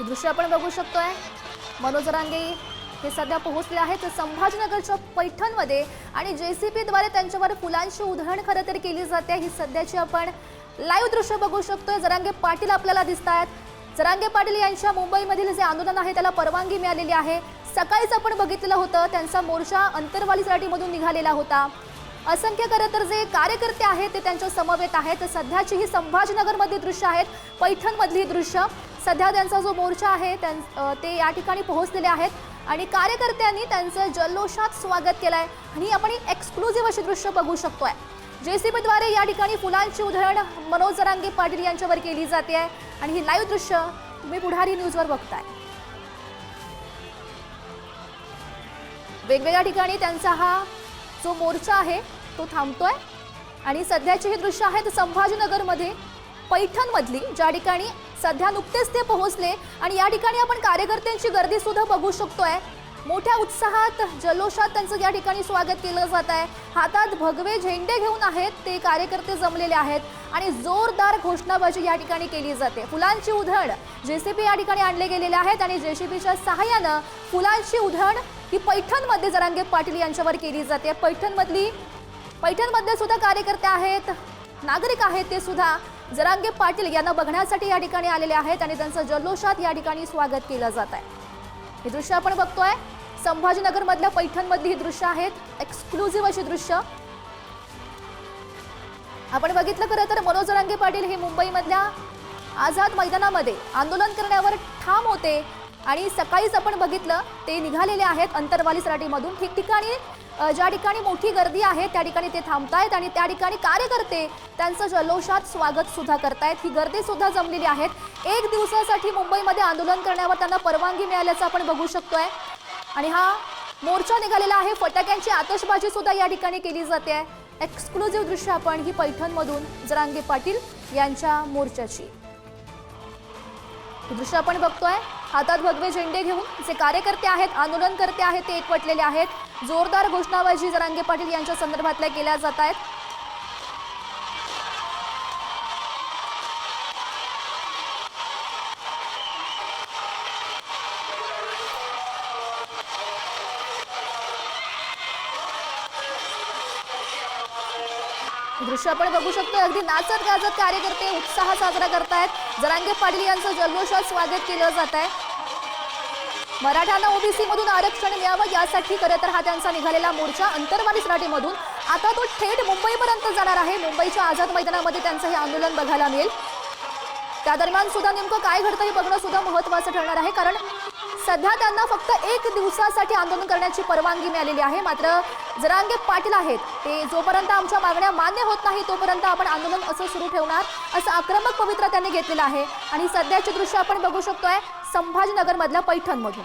हे दृश्य आपण बघू शकतोय। मनोज जरांगे हे सध्या पोहोचले आहेत संभाजीनगरच्या पैठणमध्ये आणि जेसीबी द्वारे त्यांच्यावर फुलांची उधळण खरं तर केली जाते। ही सध्याची आपण लाईव्ह दृश्य बघू शकतोय। जरांगे पाटील आपल्याला दिसतायत। जरांगे पाटील यांच्या मुंबईमधील जे आंदोलन आहे त्याला परवानगी मिळालेली आहे। सकाळीच आपण बघितलं होतं त्यांचा मोर्चा अंतरवाली सराटीमधून निघालेला होता। असंख्य खरं तर जे कार्यकर्ते आहेत ते त्यांच्या समवेत आहेत। सध्याची ही संभाजीनगरमधली दृश्य आहेत, पैठणमधली दृश्य। सध्या त्यांचा जो मोर्चा आहे ते या ठिकाणी पोहोचलेले आहेत आणि कार्यकर्त्यांनी त्यांचं जल्लोषात स्वागत केलंय आणि आपण एक्सक्लुझिव्ह अशी दृश्य बघू शकतोय। जेसीबीद्वारे या ठिकाणी फुलांची उधळण मनोज जरांगे पाटील यांच्यावर केली जाते आहे आणि ही लाईव्ह दृश्य तुम्ही पुढारी न्यूजवर बघताय। वेगवेगळ्या ठिकाणी त्यांचा हा जो मोर्चा आहे तो थांबतोय आणि सध्याची ही दृश्य आहेत संभाजीनगरमध्ये पैठणमधली, ज्या ठिकाणी सध्या नुकतेच ते पोहोचले आणि या ठिकाणी आपण कार्यकर्त्यांची गर्दी सुद्धा बघू शकतोय। मोठ्या उत्साहात जल्लोषात त्यांचं या ठिकाणी स्वागत केलं जात आहे। हातात भगवे झेंडे घेऊन आहेत ते कार्यकर्ते जमलेले आहेत आणि जोरदार घोषणाबाजी या ठिकाणी केली जाते। फुलांची उधळण जेसीबी या ठिकाणी आणले गेलेले आहेत आणि जेसीबीच्या सहाय्यानं फुलांची उधळण ही पैठणमध्ये जरांगे पाटील यांच्यावर केली जाते। पैठणमध्ये सुद्धा कार्यकर्ते आहेत, नागरिक आहेत, ते सुद्धा जरांगे पाटील यांना बघण्यासाठी या ठिकाणी आलेले आहेत आणि त्यांचं जल्लोषात या ठिकाणी स्वागत केलं जात आहे। हे दृश्य आपण बघतोय संभाजीनगर मधल्या पैठणमधली ही दृश्य आहेत, एक्सक्लुझिव्ह अशी दृश्य आपण बघितलं। खरं तर मनोज जरांगे पाटील हे मुंबईमधल्या आझाद मैदानामध्ये आंदोलन करण्यावर ठाम होते आणि सकाळीच आपण बघितलं ते निघालेले आहेत अंतरवाली सराटीमधून। ठिकठिकाणी ज्या ठिकाणी मोठी गर्दी आहे त्या ठिकाणी ते थांबतायत आणि त्या ठिकाणी कार्यकर्ते त्यांचं जल्लोषात स्वागत सुद्धा करतायत। ही गर्दी सुद्धा जमलेली आहेत। एक दिवसासाठी मुंबईमध्ये आंदोलन करण्यावर त्यांना परवानगी मिळाल्याचं आपण बघू शकतोय आणि हा मोर्चा निघालेला आहे। फटाक्यांची आतषबाजी सुद्धा या ठिकाणी केली जाते। एक्सक्लुझिव्ह दृश्य आपण ही पैठणमधून जरांगे पाटील यांच्या मोर्चाची दृश्य आपण बघतोय। हातात भगवे झेंडे घेऊन जे कार्यकर्ते आहेत, आंदोलनकर्ते आहेत, ते एकवटलेले आहेत। जोरदार घोषणाबाजी जरांगे पाटील यांच्या संदर्भातल्या केल्या जात आहेत। दृश्य आपण बघू शकतो। अगदी नाचत गाजत कार्यकर्ते उत्साह साजरा करतायत। जरांगे पाटील यांचं जल्लोषात स्वागत केलं जात आहे। मराठ्यांना ओबीसी मधून आरक्षण मिळावं यासाठी खरं तर हा त्यांचा निघालेला मोर्चा अंतरवाली सराटीमधून आता तो थेट मुंबईपर्यंत जाणार आहे। मुंबईच्या आझाद मैदानामध्ये त्यांचं हे आंदोलन बघायला मिळेल। त्या दरम्यान सुद्धा नेमकं काय घडतं हे बघणं सुद्धा महत्त्वाचं ठरणार आहे, कारण सध्या त्यांना फक्त एक दिवसासाठी आंदोलन करण्याची परवानगी मिळालेली आहे। मात्र जरांगे पाटील आहेत ते जोपर्यंत आमच्या मागण्या मान्य होत नाही तोपर्यंत आपण आंदोलन असं सुरू ठेवणार असं आक्रमक पवित्रा त्यांनी घेतलेलं आहे आणि सध्याचे दृश्य आपण बघू शकतोय संभाजीनगर मधल्या पैठणमधून।